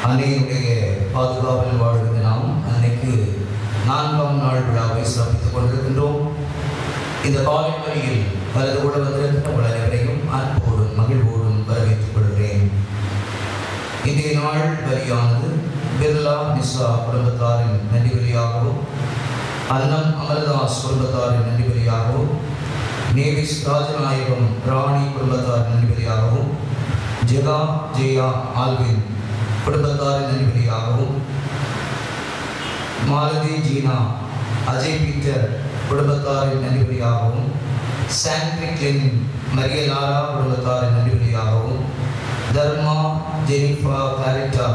அன்னையுடைய பாதுகாப்பில் வாழ்ந்து நாம் அன்னைக்கு 4ஆம் நாள் விழாவை சிறப்பித்துக் கொண்டிருக்கின்றோம். இந்த காலை வழியில் வலது கூட வந்திருக்கின்ற உங்கள் அனைவரையும் அன்போடும் மகிழ்வோடும் வரவேற்றுக் கொள்கிறேன். இன்றைய நாள் வழியானது பிர்லா நிசா குடும்பத்தாரின் நன்றி வழியாகவும், அன்னம் அமர்தாஸ் குடும்பத்தாரின் நன்றி வழியாகவும், நேவிஸ் ராஜநாயகம் ராணி குடும்பத்தாரின் நன்றி வழியாகவும், ஜெகா ஜெயா ஆல்வின் குடும்பத்தாரின் நன்றி வழியாகவும், மாலதி ஜீனா அஜய் பீட்டர் குடும்பத்தாரின் நன்றி வழியாகவும், சாண்ட்ரிக்லின் மரியலாரா குடும்பத்தாரின் நன்றி வழியாகவும், தர்மா ஜெனிஃபா கிளாரிட்டா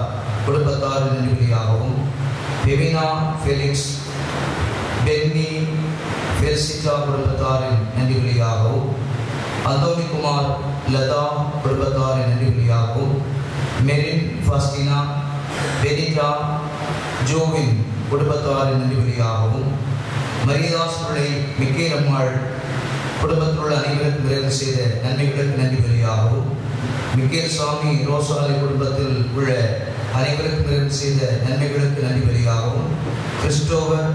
குடும்பத்தாரின் நன்றி வழியாகவும், பெவினா ஃபெலிக்ஸ் பென்னி ஃபெல்சிட்டா குடும்பத்தாரின் நன்றி வழியாகவும், அந்தோனி குமார் லதா குடும்பத்தாரின் நன்றி வழியாகவும், மெரின் ஃபாஸ்டினா பெனிதா ஜோவின் குடும்பத்தாரின் நன்றி வழியாகவும், மரியதாஸ் பிள்ளை மிக்கேல் அம்மாள் குடும்பத்தில் உள்ள அனைவருக்கும் நிறைவு செய்த நன்மைகளுக்கு நன்றி வழியாகவும், மிக்கேல் சாமி ரோசாலை குடும்பத்தில் உள்ள அனைவருக்கும் நிறைவு செய்த நன்மைகளுக்கு நன்றி பலியாகவும், கிறிஸ்டோபர்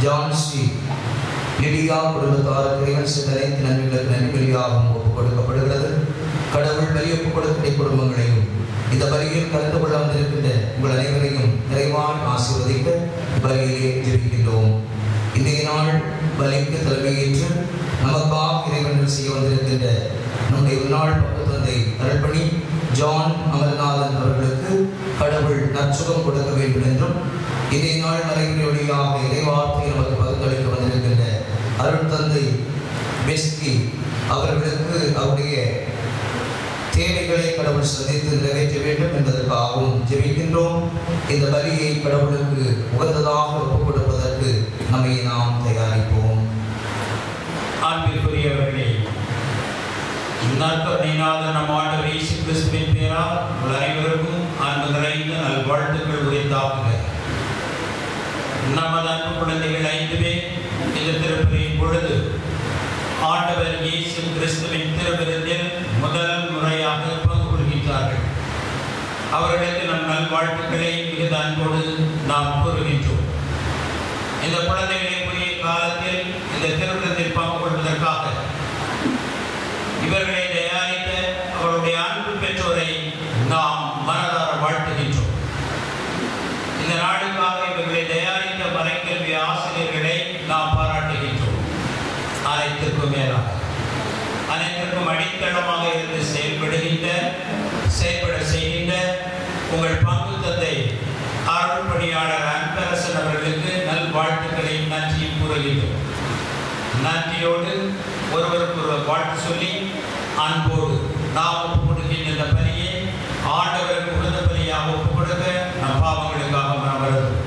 ஜான்சி லிடியா குடும்பத்தாருக்கு இறைவன் செய்த அனைத்து நன்மைகளுக்கு நன்றி பலியாகவும் ஒப்புக் கொடுக்கப்படுகிறது. கடவுள் பலி ஒப்புக் கொடுக்கிற குடும்பங்களையும் இந்த பலியில் கலந்து கொள்ள வந்திருக்கின்ற உங்கள் அனைவரையும் நிறைவாய் ஆசீர்வதிக்க பலியிலே ஜெபிக்கின்றோம். இன்றைய நாள் பலிக்கு தலைமையேற்று நமக்காக இறைவன் செய்ய வந்திருக்கின்ற நம்முடைய முன்னாள் பங்கு தந்தை அருள்பணி ஜான் அமர்நாதன் அவர்களுக்கு கடவுள் நற்சுகம் கொடுக்க வேண்டும் என்றும், இன்றைய நாள் மறைமுறை வழியாக இறைவார்த்தை நமக்கு பகிர்ந்தளிக்க வந்திருக்கின்ற அருள் தந்தை பெஸ்கி அவர்களுக்கு அவருடைய தேவைகளை கடவுள் சந்தித்து நிறைவேற்ற வேண்டும் என்பதற்காகவும் ஜெபிக்கின்றோம். இந்த பலியை கடவுளுக்கு உகந்ததாக ஒப்புக் கொடுப்பதற்கு நம்மை நாம் தயாரிப்போம். அன்பிற்குரியவர்களே, நற்கருணைநாதர் நம் ஆண்டவர் இயேசு கிறிஸ்துவின் பெயரால் உங்கள் அனைவருக்கும் அன்பு நிறைந்த நல்வாழ்த்துக்கள் உரித்தாக்குக. நமது அன்பு குழந்தைகள் 5 பேர் இந்த திருப்பலியின் பொழுது ஆண்டவர் இயேசு கிறிஸ்துவின் திருவிருந்தில் முதல் முறையாக பங்கு கொள்கின்றார்கள். அவர்களுக்கு நம் நல்வாழ்த்துக்களை மிகுந்த அன்போடு நாம் கூறுகின்றோம். இந்த குழந்தைகளை உரிய காலத்தில் இந்த திருவிருந்தில் பங்கு கொள்வதற்காக இவர்களை தயாரித்த அவருடைய அன்பு பெற்றோரை நாம் மனதார வாழ்த்துகின்றோம். இந்த நாடுக்காக இவர்களை தயாரித்த மறைக்கல்வி ஆசிரியர்களை நாம் பாராட்டுகின்றோம். அனைத்திற்கும் மேலாக அனைத்திற்கும் அடித்தளமாக இருந்து செயல்பட செய்கின்ற உங்கள் பங்கு தந்தை அருள் பணியாளர் அன்பரசன் அவர்களுக்கு நல்வாழ்த்துக்களை நன்றி கூறுகின்றோம். நன்றியோடு ஒருவருக்கொருவர் வாழ்த்து சொல்லி அன்போடு நாம் ஒப்புக் கொடுக்கின்ற இந்த பலியை ஆண்டவருக்கு உகந்த பலியாக ஒப்புக் கொடுக்க நம் பாவங்களுக்காக நாம் வருகிறோம்.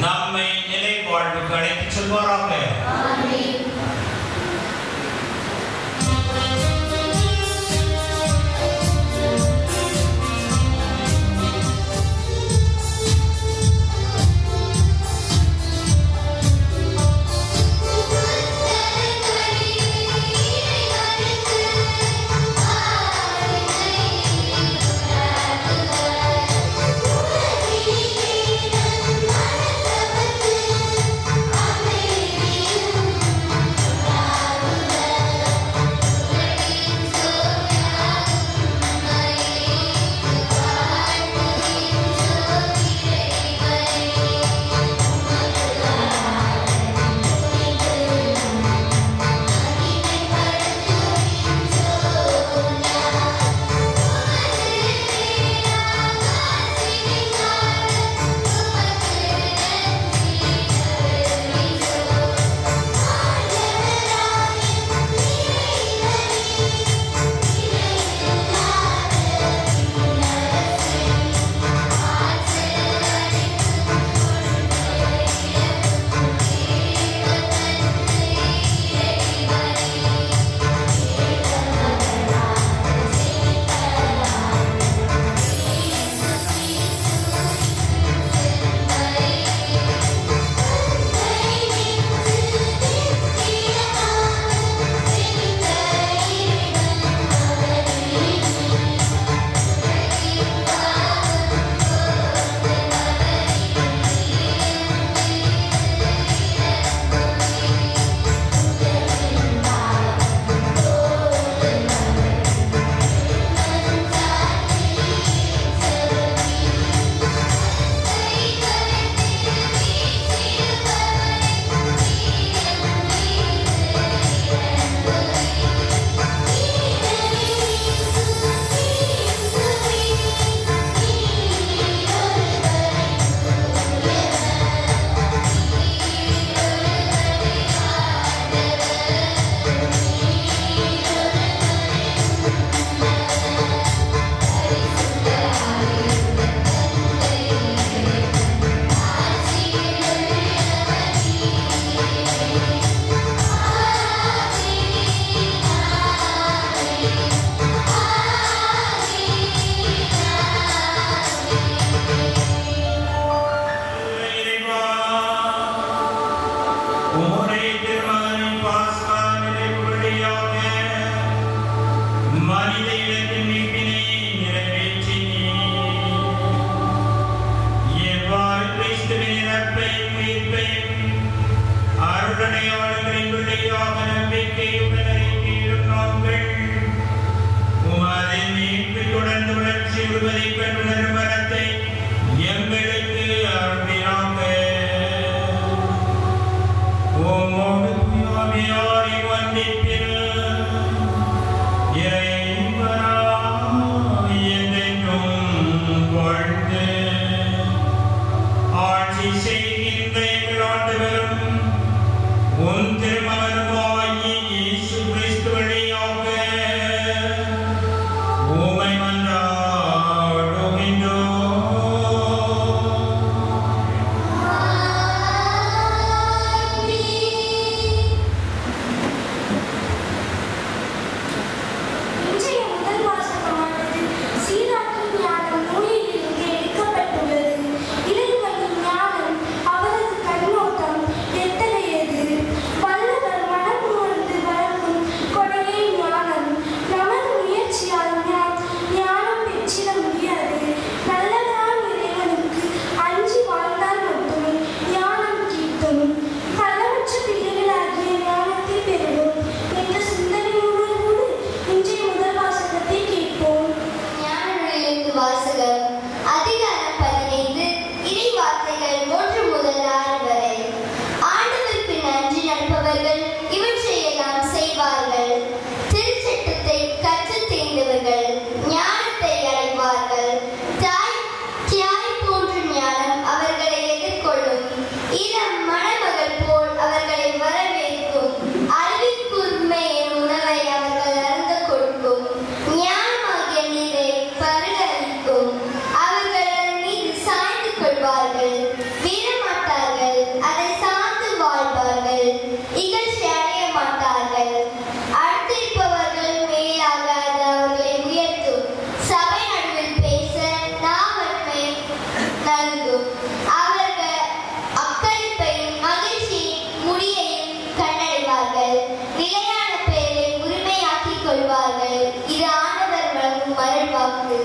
நம்மை நிலை வாழ்வுக்கு அழைத்துச் செல்வாராக. Amen. அவர்கள் நிலையான பெயரை உரிமையாக்கிக் கொள்வார்கள். இது ஆண்டவர் வழங்கும் மரல்வாக்கு.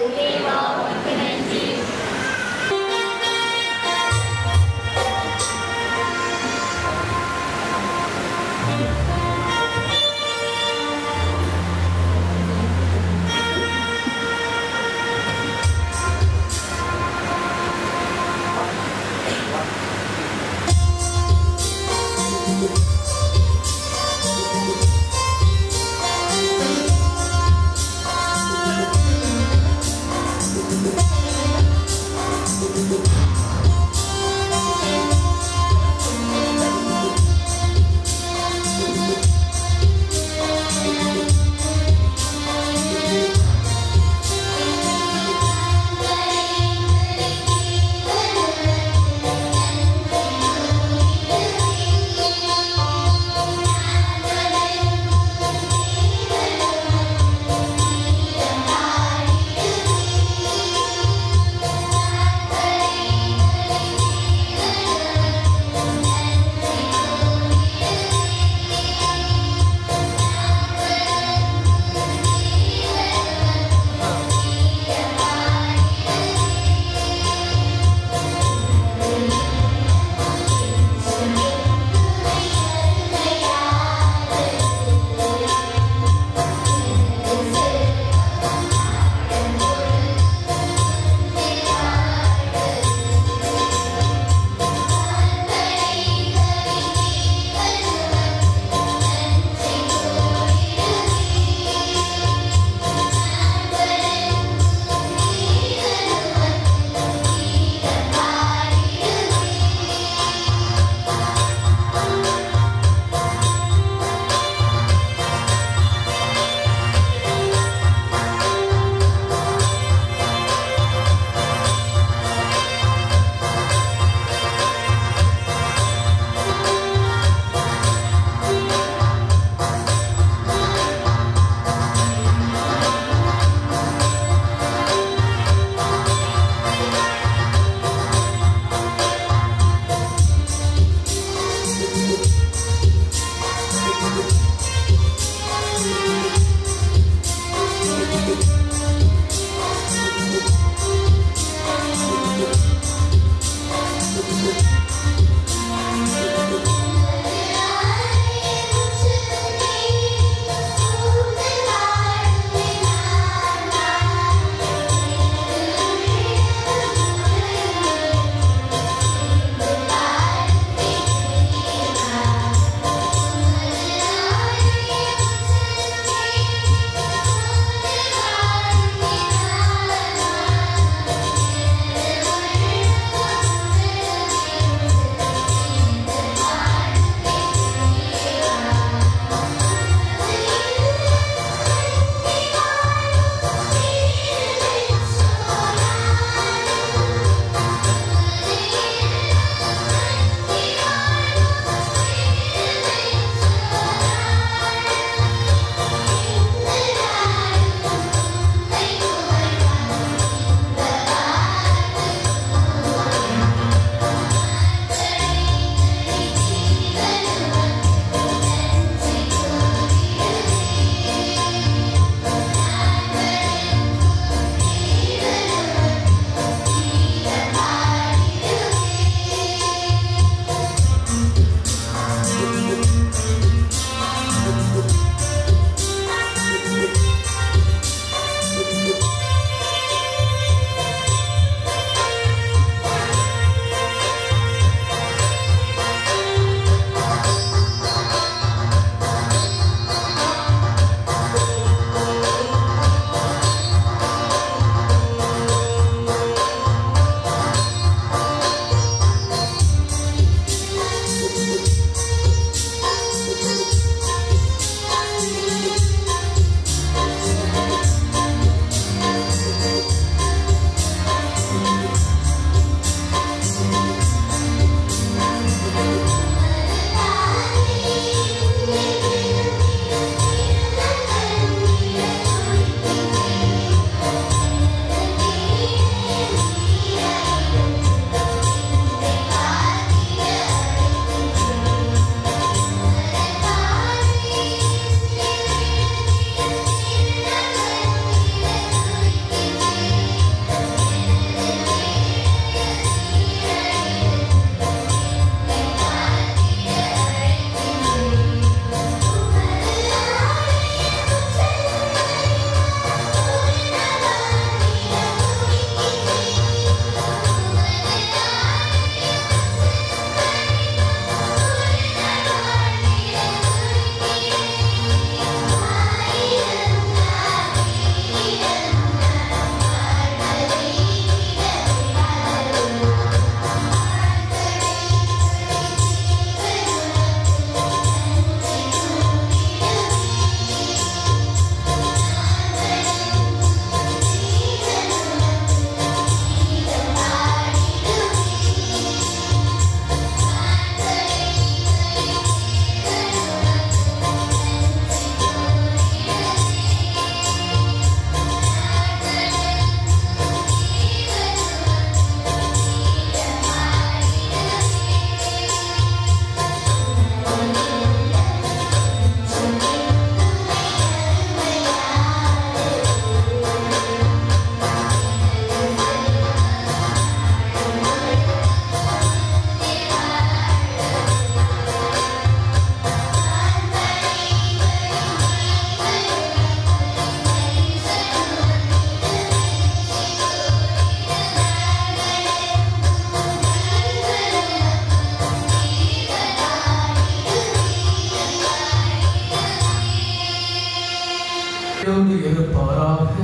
இருப்பாராக.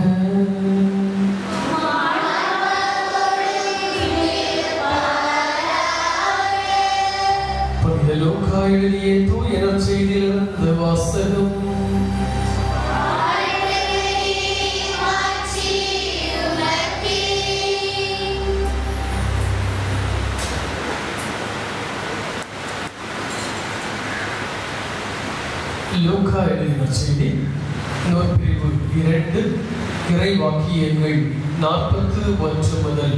புனித லூக்கா எழுதிய தூய நற்செய்தியிலிருந்து வாசகம். லூக்கா எழுதிய செய்தி நூற்பிரிவு 2 இறைவாக்கியங்கள் 41 முதல்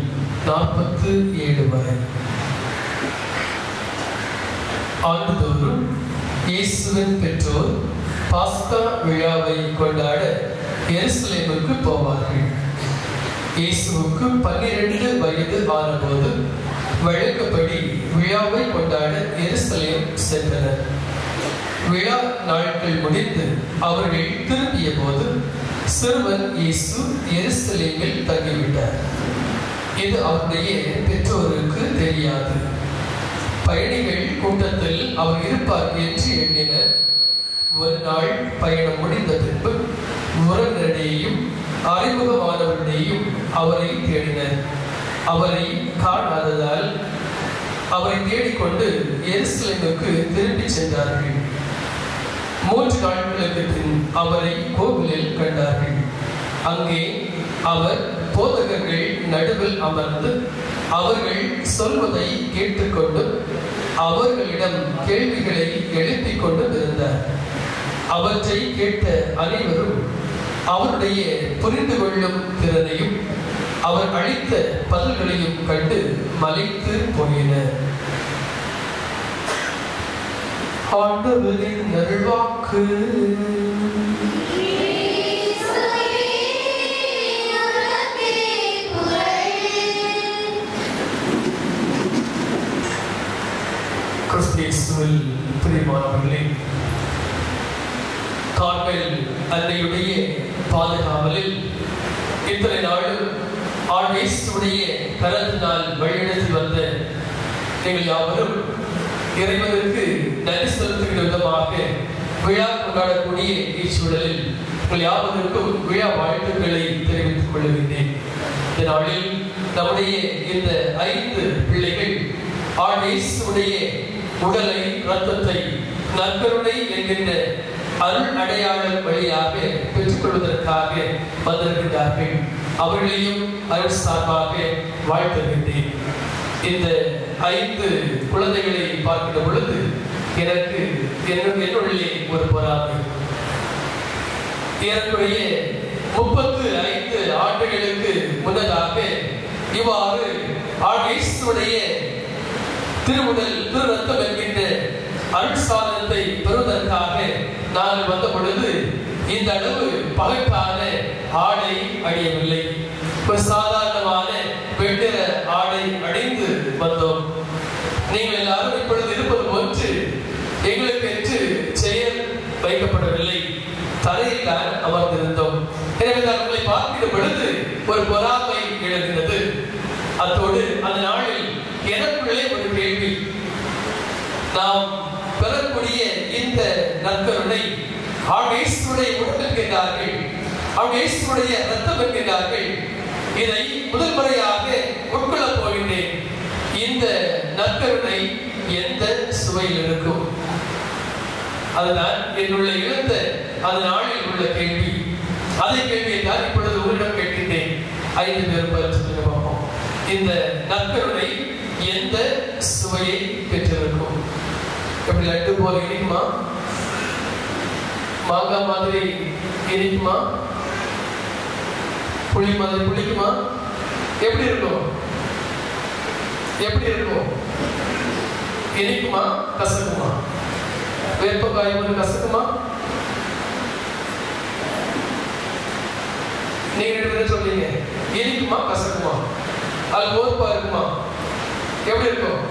47 வரை. ஆண்டுதோறும் இயேசுவின் பெற்றோர் பாஸ்கா விழாவை கொண்டாட எருசலேமுக்கு போவார்கள். இயேசுவுக்கு 12 வயது ஆனபோது வழக்கப்படி விழாவை கொண்டாட எருசலேம் சென்றனர். விழா நாட்கள் முடிந்து அவர்கள் திரும்பிய போது சிறுவன் இயேசு எருசலேமில் தங்கிவிட்டார். இது அவருடைய பெற்றோருக்கு தெரியாது. பயணிகள் கூட்டத்தில் அவர் இருப்பார் என்று எண்ணினர். ஒரு நாள் பயணம் முடிந்த பின்பு உறவினரிடையும் அறிமுகமானவரிடையும் அவரை தேடினர். அவரை காணாததால் அவரை தேடிக்கொண்டு எருசலேமுக்கு திரும்பி சென்றார்கள். 3 நாட்களுக்கு பின் அவரை கோவிலில் கண்டார்கள். அங்கே அவர் போதகர்கள் நடுவில் அமர்ந்து அவர்கள் சொல்வதை கேட்டுக்கொண்டு அவர்களிடம் கேள்விகளை எழுப்பிக் கொண்டு இருந்தார். அவற்றை கேட்ட அனைவரும் அவருடைய புரிந்து கொள்ளும் திறனையும் அவர் அளித்த பதில்களையும் கண்டு மலைத்து போயினர். ஆண்டவரின் அருள்வாக்கு. கிறிஸ்துவில் பிரியமானவர்களே, கார்மெல் அன்னையுடைய பாதுகாவலில் இத்தனை நாளும் ஆண்டவருடைய கரத்தினால் வழிநடத்தி வந்த நீங்கள் யாவரும் இறைவனுக்கு நன்றி செலுத்துகிற விதமாக விழா கொண்டாடக்கூடிய இச்சூழலில் உங்கள் யாவருக்கும் விழா வாழ்த்துக்களை தெரிவித்துக் கொள்கின்றேன். இந்த நாளில் நம்முடைய இந்த 5 பிள்ளைகள் ஆண்டவருடைய உடலை இரத்தத்தை நற்கருணை என்கின்ற அருள் அடையாளம் வழியாக பெற்றுக்கொள்வதற்காக வந்திருக்கிறார்கள். அவர்களையும் அருள் சார்பாக வாழ்த்துகின்றேன். இந்த 5 குழந்தைகளை பார்க்கிற பொழுது எனக்கு என்னுள்ளே ஒரு பொறாமை. ஏறக்குறைய 35 ஆண்டுகளுக்கு முன்னதாக இவ்வாறு ஆண்டவருடைய திருவுடல் திருரத்தம் என்கின்ற அருள் சாதனத்தை பெறுவதற்காக நாங்கள் வந்த பொழுது இந்த அளவு பகட்டான ஆடை அணியவில்லை. ஒரு சாதாரணமான வெண்ணிற ஆடை அணிந்து வந்தோம். நீங்கள் எல்லாரும் இப்பொழுது இருப்பது போன்று எங்களுக்கு என்று செயல் வைக்கப்படவில்லை. தரையில் அமர்ந்திருந்தோம். எனவே உங்களை பார்க்கிற பொழுது ஒரு பொறாமை எழுகிறது. அத்தோடு அந்த நாளில் எனக்குள்ளே ஒரு கேள்வி, நாம் பெறக்கூடிய இந்த நற்கருணை ஆண்டவருடைய உடல் என்கிறார்கள், ஆண்டவருடைய இரத்தம் என்கிறார்கள். இதை முதல் முறையாக உட்கொள்ளப் போகின்றேன். இந்த நற்கருணை எந்த சுவையில் இருக்கும்? அதுதான் என்னுள்ள எழுந்த அந்த நாளில் உள்ள கேள்வி. அதே கேள்வியை தான் இப்பொழுது உங்களிடம் கேட்கின்றேன். 5 பேர் பரிசுத்தமாக பார்ப்போம். இந்த நற்கருணை எந்த சுவையை பெற்றிருக்கும்? எப்படி லட்டு போல இனிக்குமா? மாங்காய் மாதிரி இனிக்குமா? புளி மாதிரி புளிக்குமா? எப்படி இருக்கும்? எப்படி இருக்கும்? இனிக்குமா கசக்குமா? வேப்பக்காய் ஒரு கசக்குமா? நீங்க 2 பேரும் சொல்றீங்க, இனிக்குமா கசக்குமா? அது போர்ப்பா இருக்குமா? எப்படி இருக்கும்?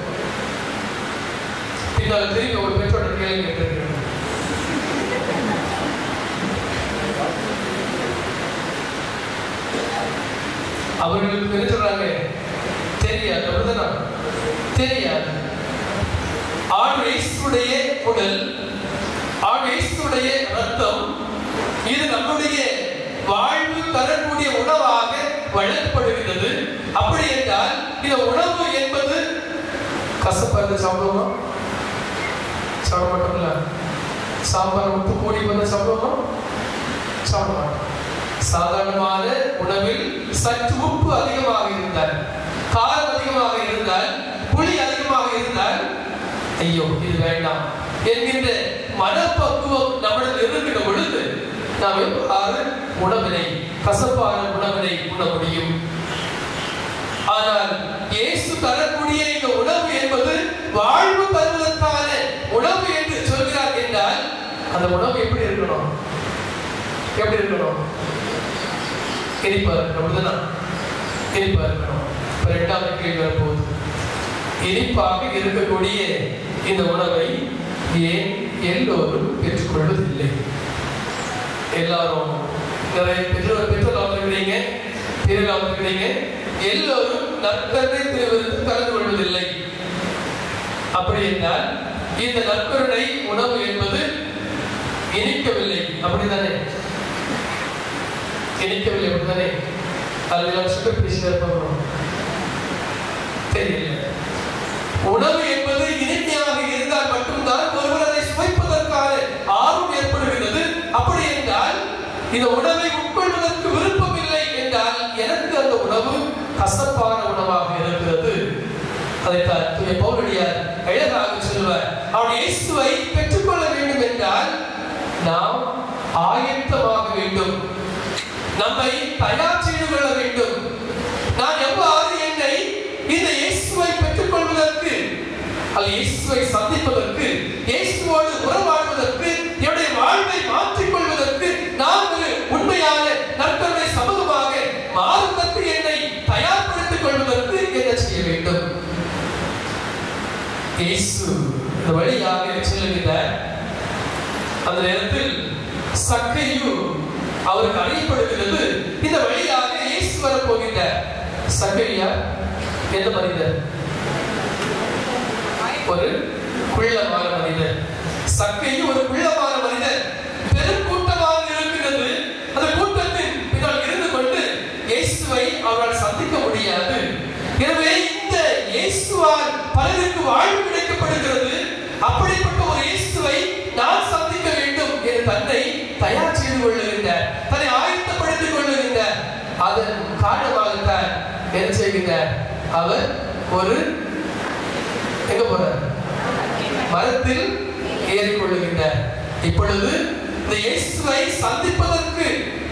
பின்னால் திரும்பி ஒரு பெற்றோட கேள்வி கேட்டிருக்கிறேன். அவர்களுக்கு என்ன சொல்றாங்க? தெரியாது. அப்படிதான் தெரியாது. ஆண்டவருடைய உடல், ஆண்டவருடைய ரத்தம், இது நம்முடைய தரக்கூடிய உணவாக வழங்கப்படுகிறது. அப்படி என்றால் இந்த உணவு என்பது கசப்பா இருந்து சாப்பிடுவோமா? சாப்பிட மாட்டோம்ல. சாம்பார் உப்பு கூடி வந்து சாப்பிடுவோமா? சாப்பிட மாட்டோம். சாதாரணமான உணவில் சற்று உப்பு அதிகமாக இருந்தால், காரம் அதிகமாக இருந்தால், புளி அதிகமாக இருந்தால், ஐயோ இது வேண்டாம் என்கின்ற மனப்பக்குவம் நம்மிடம் இருக்கிற பொழுது நாம் எவ்வாறு உணவினை, கசப்பான உணவினை உண்ண முடியும்? ஆனால் இயேசு தரக்கூடிய இந்த உணவு என்பது வாழ்வு தருவதற்கான உணவு என்று சொல்கிறார் என்றால் அந்த உணவு எப்படி இருக்கணும்? எப்படி இருக்கணும்? இனிப்பா இருக்கணும். இனிப்பா இருக்கணும். இரண்டாவது கேள்வி வரப்போகுது. இனிப்பாக இருக்கக்கூடிய இந்த உணவை ஏன் எல்லோரும் பெற்றுக்கொள்வதில்லை? எல்லாரும் நிறைய பெற்றோர் வந்திருக்கிறீங்க, பேரில் வந்திருக்கிறீங்க, எல்லோரும் நற்கருணை திருவிருந்து கலந்து கொள்வதில்லை. அப்படி என்றால் இந்த நற்கருணை உணவு என்பது இனிக்கவில்லை, அப்படித்தானே? இனிக்கவில்லை, அப்படித்தானே? அதில் சுகர் பேசிட்டு தெரியல. உணவு என்பது இனிமையாக இருந்தால் மட்டும்தான் ஒருவர் அதை சுவைப்பதற்கான ஆர்வம் ஏற்படுகிறது. அப்படி என்றால் இந்த உணவை உட்கொள்வதற்கு விருப்பம் இல்லை என்றால் எனக்கு அந்த உணவு கசப்பான உணவாக இருக்கிறது. அதைத்தான் தூய பவுலடியார் அழகாக சொல்வார். அவன் இயேசுவை பெற்றுக்கொள்ள வேண்டும் என்றால் நாம் ஆயத்தமாக வேண்டும், நம்மை தயார் செய்து கொள்ள வேண்டும். நான் எவ்வாறு என்னை இந்த இயேசுவை பெற்றுக் கொள்வதற்கு, இயேசுவை சந்திப்பதற்கு, இயேசுவோடு உறவாடுவதற்கு, என்னுடைய வாழ்வை மாற்றிக் கொள்வதற்கு, நான் ஒரு உண்மையான நற்கருணை சமூகமாக மாறுவதற்கு என்னை தயார்படுத்திக் கொள்வதற்கு என்ன செய்ய வேண்டும்? இயேசு இந்த வழியாக செல்லுகிறார். அந்த நேரத்தில் சக்கையு அவருக்கு அறியப்படுகிறது. இந்த வழியாக இயேசு வரப்போகின்றார். சக்கையா எந்த மனிதர்? ஒரு குள்ளமான மனிதர். சக்கையு ஒரு குள்ளமான மனிதர். பெரும் கூட்டமாக இருக்கிறது. அந்த கூட்டத்தின் பின்னால் இருந்து கொண்டு இயேசுவை அவரால் சந்திக்க முடியாது. எனவே இந்த இயேசுவால் பலருக்கு வாழ்வு கிடைக்கப்படுகிறது. அப்படிப்பட்ட ஒரு இயேசுவை நான் சந்திக்க வேண்டும் என்று தன்னை தயார் செய்து கொள்ளுகின்றார், தன்னை ஆயத்தப்படுத்திக் கொள்ளுகின்றார். அதன் காரணமாகத்தான் என்ன செய்கிறார்? அவர் ஒரு எங்க போறார்? மரத்தில் ஏறிக்கொள்ளுகின்றார். இப்பொழுது இந்த இயேசுவை சந்திப்பதற்கு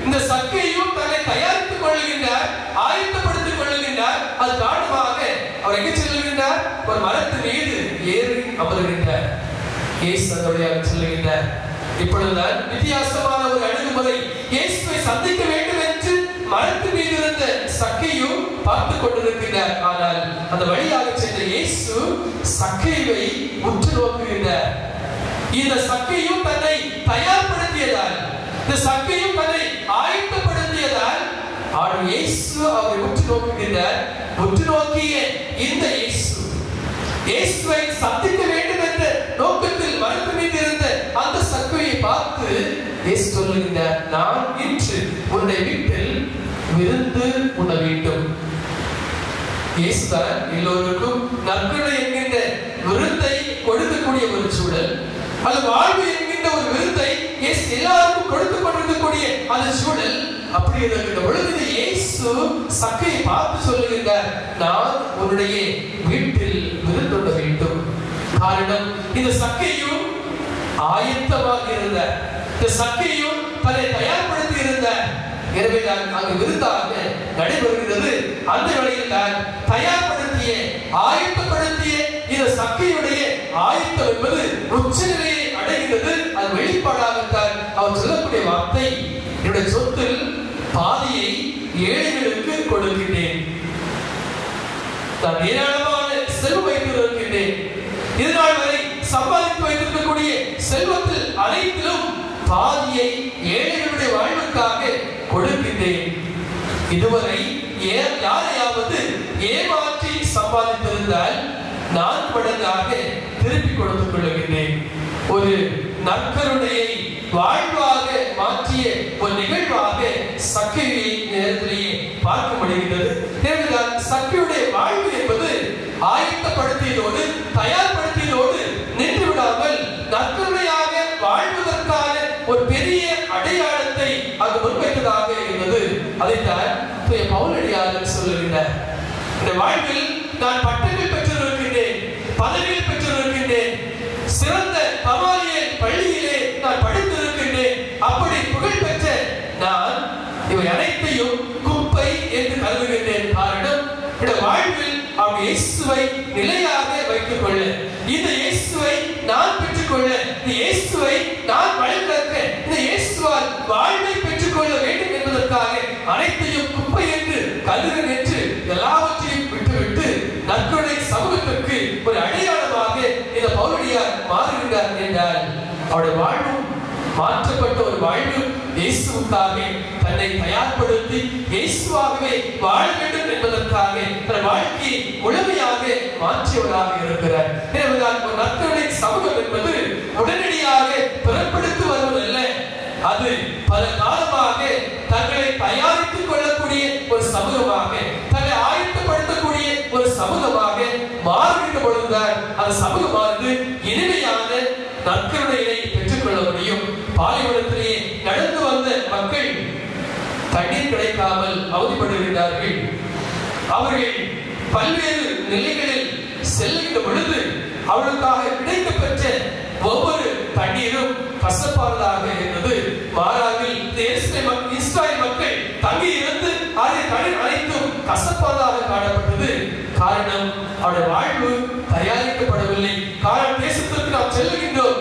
இந்த சக்கையும் தன்னை தயாரித்துக் கொள்ளுகின்றார், ஆயத்தப்படுத்திக் கொள்ளுகின்றார். அது காரணமாக அவர் எங்க செல்லுகின்றார்? ஒரு மரத்தின் மீது ஏறி அமர்கின்றார். இயேசு அந்த வழியாக செல்லுகின்றார். இப்பொழுதுதான் வித்தியாசமான ஒரு அணுகுமுறை. இயேசுவை சந்திக்க வேண்டும் என்று மரத்தின் மீது இருந்த சக்கையும் பார்த்துக் கொண்டிருக்கிறார். ஆனால் அந்த வழியாக சென்ற இயேசு சக்கையை உற்று நோக்குகின்றார். இந்த சக்கையும் தன்னை தயார்படுத்தியதால், இந்த சக்கையும் தன்னை ஆயத்தப்படுத்தியதால் இயேசு அவரை உற்று நோக்குகின்றார். உற்று நோக்கிய இந்த இயேசுவை சந்திக்க வேண்டும் என்ற நோக்கத்தில் மரத்து மீது இருந்த அந்த சக்கையை பார்த்து இயேசு சொல்லுகின்றார், நான் இன்று உன்னுடைய வீட்டில் விருந்து உண்ண வேண்டும். இயேசுதான் எல்லோருக்கும் நற்கருணை என்கின்ற விருந்தை கொடுக்கக்கூடிய ஒரு சூழல், அது வாழ்வு என்கின்ற ஒரு விருந்தை இயேசு எல்லாருக்கும் கொடுத்துக் கொண்டிருக்கக்கூடிய அந்த சூழல். அப்படி இருக்கின்ற பொழுது இயேசு சக்கையை பார்த்து சொல்லுகின்றார், நான் உன்னுடைய வீட்டில் விருந்துண்ண வேண்டும். காரணம், இந்த சக்கையும் ஆயத்தமாக இருந்தார், இந்த சக்கையும் தன்னை தயார்படுத்தி இருந்தார். எனவே தான் அங்கு விருந்தாக நடைபெறுகிறது. அந்த வழியில் தான் தயார்படுத்திய, ஆயத்தப்படுத்திய இந்த சக்கையுடைய ஆயத்தம் என்பது உச்ச நிலையை அடைகிறது. அது வெளிப்பாடாகத்தான் அவர் சொல்லக்கூடிய வார்த்தை, என்னுடைய சொத்தில் பாதியை ஏழைகளுக்கு கொடுக்கின்றேன். நான் ஏராளமான செல்வம் வைத்திருக்கின்றேன். இதனால் வரை சம்பாதித்து வைத்திருக்கக்கூடிய செல்வத்தில் அனைத்திலும் பாதியை ஏழைகளுடைய வாழ்வுக்காக கொடுக்கின்றேன். இதுவரை யாரையாவது ஏமாற்றி சம்பாதித்திருந்தால் 4 மடங்காக திருப்பி கொடுத்துக் கொள்கின்றேன். ஒரு நற்கருணையை வாழ்வாக மாற்றிய ஒரு நிகழ்வாக சக்கையை ஒரு பெரிய அடையாளத்தை அங்கு முன்வைத்ததாக இருந்தது. அதைத்தான் பவுலடியார் சொல்லுகின்றார். இந்த வாழ்வில் நான் பட்டங்கள் பெற்றிருக்கின்றேன், பதவிகள் பெற்றிருக்கின்றேன், சிறந்த கமாலியல் பள்ளியிலே நான் படித்திருக்கின்றேன். அப்படி புகழ் பெற்ற நான் இவை அனைத்தையும் குப்பை என்று கருதுகின்றேன். காரணம், இந்த வாழ்வில் அவன் இயேசுவை நிலையாக வைத்துக் கொள்ள, இந்த இயேசுவை நான் பெற்றுக்கொள்ள, இந்த இயேசுவை நான் வழிநடக்க, இந்த இயேசுவால் வாழ்வை பெற்றுக்கொள்ள வேண்டும் என்பதற்காக அனைத்தையும் குப்பை என்று கருது என்று எல்லாவற்றையும் விட்டுவிட்டு நற்கொடை சமூகத்திற்கு ஒரு அடையாளமாக இந்த பவுலடியார் மாறுகிறார் என்றால் அவருடைய வாழ்வும் மாற்றப்பட்ட ஒரு வாழ்வு இயேசுவுக்காக தன்னை தயார்படுத்தி இயேசுவாகவே வாழ வேண்டும் என்பதற்காக தன் வாழ்க்கையை முழுமையாக மாற்றியவராக இருக்கிறார். எனவேதான் ஒரு நற்கருணை சமூகம் என்பது உடனடியாக பிறப்படுத்தி வருவதல்ல, அது பல காலமாக தங்களை தயாரித்துக் கொள்ளக்கூடிய ஒரு சமூகமாக, தன்னை ஆயத்தப்படுத்தக்கூடிய ஒரு சமூகமாக மாறுகின்ற பொழுதுதான் அந்த சமூகமானது இனிமையான நற்கருணையை பெற்றுக்கொள்ள முடியும். பாலைவனத்திலே நடந்து வந்த மக்கள் தண்ணீர் கிடைக்காமல் அவதிப்படுகிறார்கள். அவர்கள் பல்வேறு நிலைகளில் செல்லுகின்ற பொழுது அவர்களுக்காக கிடைக்கப்பெற்ற ஒவ்வொரு தண்ணீரும் கசப்பானதாக இருந்தது. மாறாவில் இஸ்ராயேல் மக்கள் தங்கி இருந்து அதை தண்ணீர் அனைத்தும் கசப்பானதாக காணப்பட்டது. காரணம், அவருடைய வாழ்வு தயாரிக்கப்படவில்லை. காரணம், தேசத்திற்கு நாம் செல்லுகின்றோம்,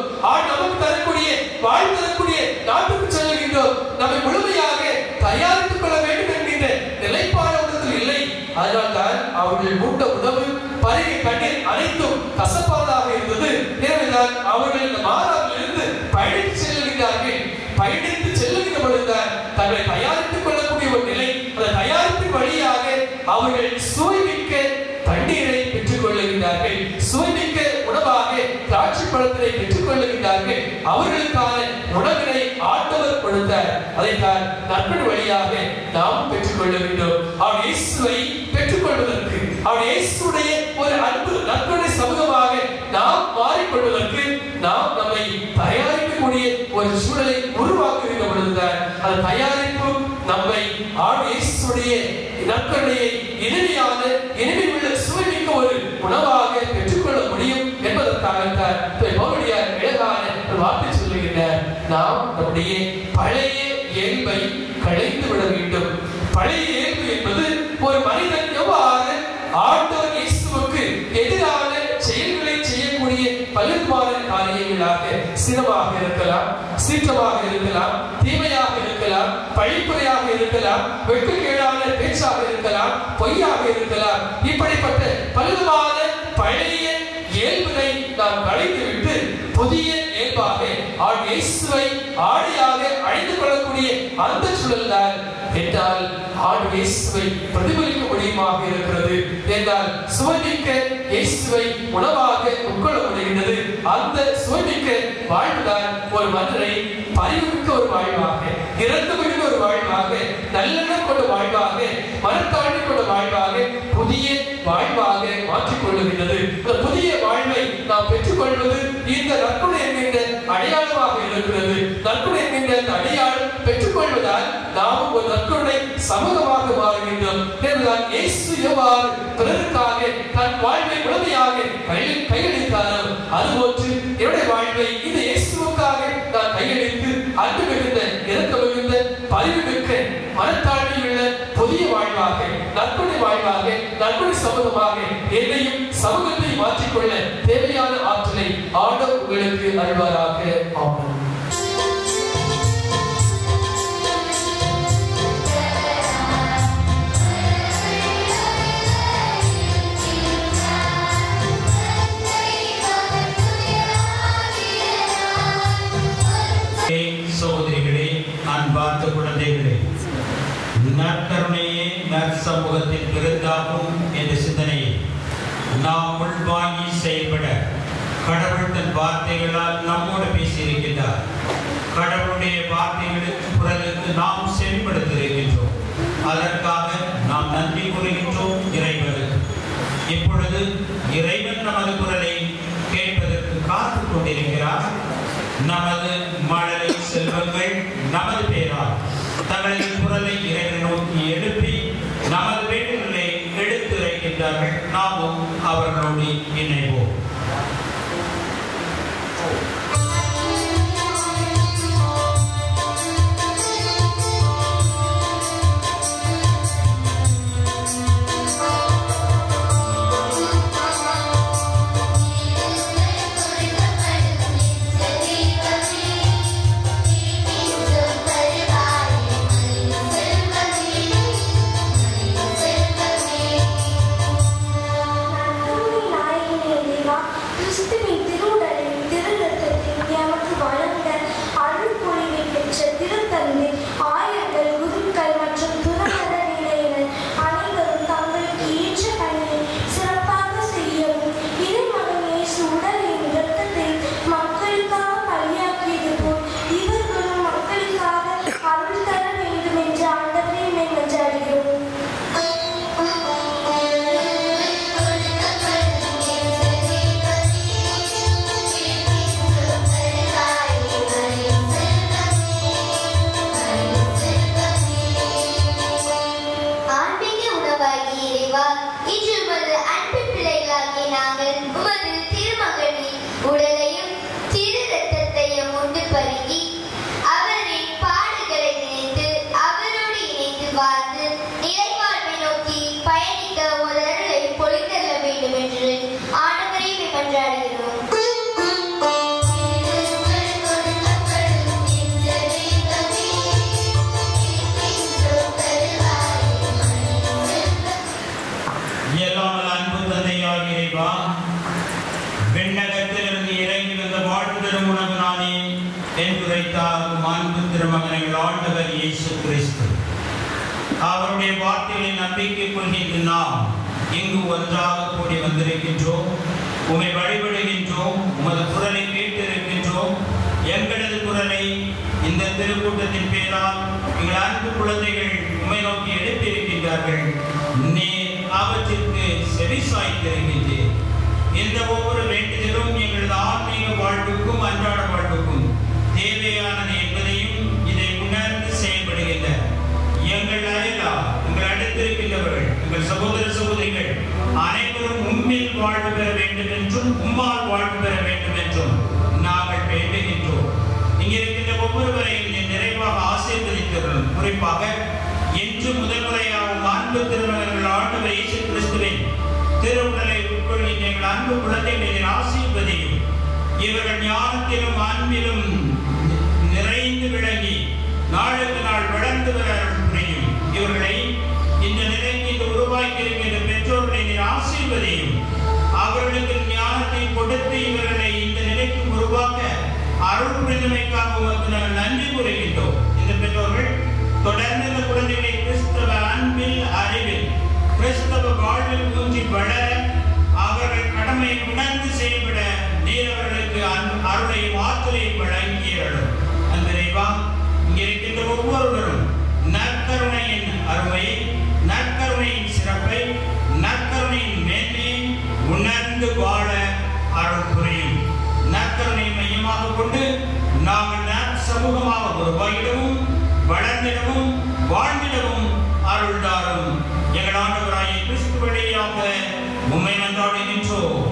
நமக்கு தரக்கூடிய வாழ்வு தரக்கூடிய நாட்டுக்கு செல்லுகின்றோம், நம்மை முழுமையாக தயாரித்துக் கொள்ள வேண்டும் என்கின்ற நிலைப்பாடு இல்லை. அதனால்தான் அவர்கள் உண்ட உணவு, பருகை தண்ணீர் அனைத்தும் கசப்பானதாக இருந்தது. எனவேதான் அவர்கள் இந்த மாறாவில் இருந்து பயணித்து செல்லுகிறார்கள். பயணித்து செல்லுகின்ற பொழுதுதான் தங்களை தயாரித்துக் கொள்ளக்கூடிய ஒரு நிலை. அந்த தயாரிப்பின் வழியாக அவர்கள் சுவைமிக்க தண்ணீரை பெற்றுக் கொள்ளுகிறார்கள், சுவைமிக்க உணவாக திராட்சை பழத்தினை பெற்றுக் கொள்ளுகிறார்கள். அவர்களுக்கான உணவினை ஆண்டவர் கொடுத்தார். அதைத்தான் நற்பணி வழியாக நாம் பெற்றுக் கொள்ள வேண்டும். அவர் இயேசுவை பெற்றுக் கொள்வதற்கு, அவர் இயேசுடைய ஒரு அன்பு நற்பணி சமூகமாக நாம் மாறிக்கொள்வதற்கு நாம் நம்மை தயாரிக்கக்கூடிய ஒரு சூழலை உருவாக்குகின்ற பொழுதுதான் அந்த தயாரிப்பு நம்மை இயேசுடைய நற்கருணையை இனிமையான இனிமையுள்ள சுவைமிக்க ஒரு உணவாக பெற்றுக்கொள்ள முடியும் என்பதற்காகத்தான் பவுலடியார் அழகான ஒரு வார்த்தை சொல்லுகின்றார். நாம் நம்முடைய பழைய இயல்பை களைந்து விட வேண்டும். பழைய இயல்பு என்பது ஒரு மனிதன் எவ்வாறு ஆண்டவர் இயேசுவுக்கு எதிரான செயல்களை செய்யக்கூடிய பல்வேறு காரியங்களாக, சினமாக இருக்கலாம், சீற்றமாக இருக்கலாம், தீமையாக இருக்கலாம், பழிப்புரையாக இருக்கலாம், வெட்கக்கேடான பேச்சாக இருக்கலாம், பொய்யாக இருக்கலாம். இப்படிப்பட்ட பல்வேறு பழைய இயல்புகளை நாம் களைந்துவிட்டு புதிய இயல்பாக இயேசுவை ஆடையாக அணிந்து கொள்ளக்கூடிய அந்த சூழல் தான் என்றால் இயேசுவை பிரதிபலிக்க முடியுமாக இருக்கிறது. என்றால் சுவைமிக்க இயேசுவை உணவாக உட்கொள்ள முடிகின்றது. அந்த சுவைமிக்க வாழ்வுதான் ஒரு மனிதனை பரிவுமிக்க ஒரு வாழ்வாக, இறந்துமிக்க ஒரு வாழ்வாக, நல்லெண்ணம் கொண்ட வாழ்வாக, மனத்தாழ்மை கொண்ட வாழ்வாக, புதிய வாழ்வாக மாற்றிக் கொள்ளுகின்றது. இந்த புதிய வாழ்வை நாம் பெற்றுக்கொள்வது இந்த நற்கருணை என்கின்ற அடையாளமாக இருக்கிறது. நற்கருணை என்கின்ற அடையாளம் பெற்றுக்கொள்வதால் நாம் ஒரு நற்கருணை சமூகமாக மாறுகின்றோம். என்றால் இயேசு எவ்வாறு பிறருக்காக தன் வாழ்வை முழுமையாக கையளித்தாரோ அதுபோன்று என்னுடைய வாழ்வை இந்த இயேசுவுக்காக நான் கையளித்து அன்பு மிகுந்த, இரக்கம் மிகுந்த, பரிவு மிக்க, மனத்தாழ்மை உள்ள புதிய வாழ்வாக, நற்கருணை வாழ்வாக, நற்கருணை சமூகமாக என்னையும் சமூகத்தை மாற்றிக்கொள்ள தேவையான ஆற்றலை ஆண்டவர் உங்களுக்கு அருள்வாராக. ஆமென். சகோதரிகளே, அன்பார்ந்த குழந்தைகளே, நற்கருணையே நற்சமூகத்தின் விருந்தாகும் என்ற சிந்தனையை நாம் உள்வாங்கி செயல்பட கடவுள் தன் வார்த்தைகளால் நம்மோடு பேசியிருக்கின்றார். கடவுளுடைய வார்த்தைகளுக்கு குரலுக்கு நாம் செவிப்படுத்தியிருக்கின்றோம். அதற்காக நாம் நன்றி கூறுகின்றோம் இறைவனுக்கு. இப்பொழுது இறைவன் நமது குரலை கேட்பதற்கு காத்துக் கொண்டிருக்கிறார். நமது மழலை செல்வம் நமது பெயரால் தங்களது குரலை இறைவனை நோக்கி எழுப்பி நமது வேண்டுதலை எடுத்துரைக்கின்றார்கள். நாமும் அவர்களோடு இணைவோம். ஆண்டவர் இயேசு கிறிஸ்து அவருடைய வார்த்தைகளை நம்பிக்கை கொள்கின்ற நாம் இங்கு ஒன்றாக கூடி வந்திருக்கின்றோம். உம்மை வழிபடுகின்றோம். உமது குரலை கேட்டிருக்கின்றோம். எங்களது குரலை இந்த திருக்கூட்டத்தின் பேரால் எங்கள் அன்பு குழந்தைகள் உம்மை நோக்கி எழுப்பியிருக்கின்றார்கள். நீர் அவற்றிற்கு செவிசாய்த்திருக்கின்றீர். இந்த ஒவ்வொரு வேண்டுதலும் எங்களது ஆன்மீக வாழ்வுக்கும் அன்றாட வாழ்வுக்கும் தேவையானது என்பதையும் இதை உணர்ந்து செயல்படுகின்ற எங்கள் அயலா எங்கள் அடுத்திருக்கின்றவர்கள் எங்கள் சகோதர சகோதரிகள் அனைவரும் உம்மில் வாழ்வு பெற வேண்டும் என்றும் உம்மால் வாழ்வு பெற வேண்டும் என்றும் நாங்கள் வேண்டுகின்றோம். இங்கிருக்கின்ற ஒவ்வொருவரையும் நிறைவாக ஆசீர்வதித்தவர்கள் குறிப்பாக இன்று முதல் முறையாகவும் அன்பு திருமணங்கள் ஆண்டவர் இயேசு கிறிஸ்துவின் திருவுடலை உட்கொள்கின்ற எங்கள் அன்பு குழந்தைகளின் ஆசீர்வதியும் இவர்கள் ஞானத்திலும் அன்பிலும் நிறைந்து விளங்கி நாளுக்கு நாள் வளர்ந்து வர புரியும். இவர்களை இந்த நிலைக்கு இந்த உருவாக்கியிருக்கின்ற பெற்றோர்களின் ஆசீர்வதியும் அவர்களுக்கு ஞானத்தை கொடுத்து இவர்களை இந்த நிலைக்கு உருவாக்க அருள் புரிதமைக்காக உமக்கு நாங்கள் நன்றி கூறுகின்றோம். இந்த பெற்றோர்கள் தொடர்ந்து இந்த குழந்தைகளை கிறிஸ்தவ அன்பில் அறிவில் கிறிஸ்தவ வாழ்வில் ஊன்றி வளர அவர்கள் கடமையை உணர்ந்து செயல்பட நீர் அவர்களுக்கு அருளையும் ஆற்றலையும் வழங்கியவர்களும் அன்பிறைவா இங்கே இருக்கின்ற ஒவ்வொருவரும் நற்கருணையின் அருமையை நற்கருணையின் சிறப்பை நற்கருணையின் மேன்மையை உணர்ந்து வாழ அருள் புரியும். நற்கருணை மையமாக கொண்டு நாங்கள் சமூகமாக உருவாகிடவும் வளர்ந்திடவும் வாழ்ந்திடவும் அருள் தாரும். எங்கள் ஆண்டவராகிய கிறிஸ்து வழியாக உம்மை நன்றாடுகின்றோம்.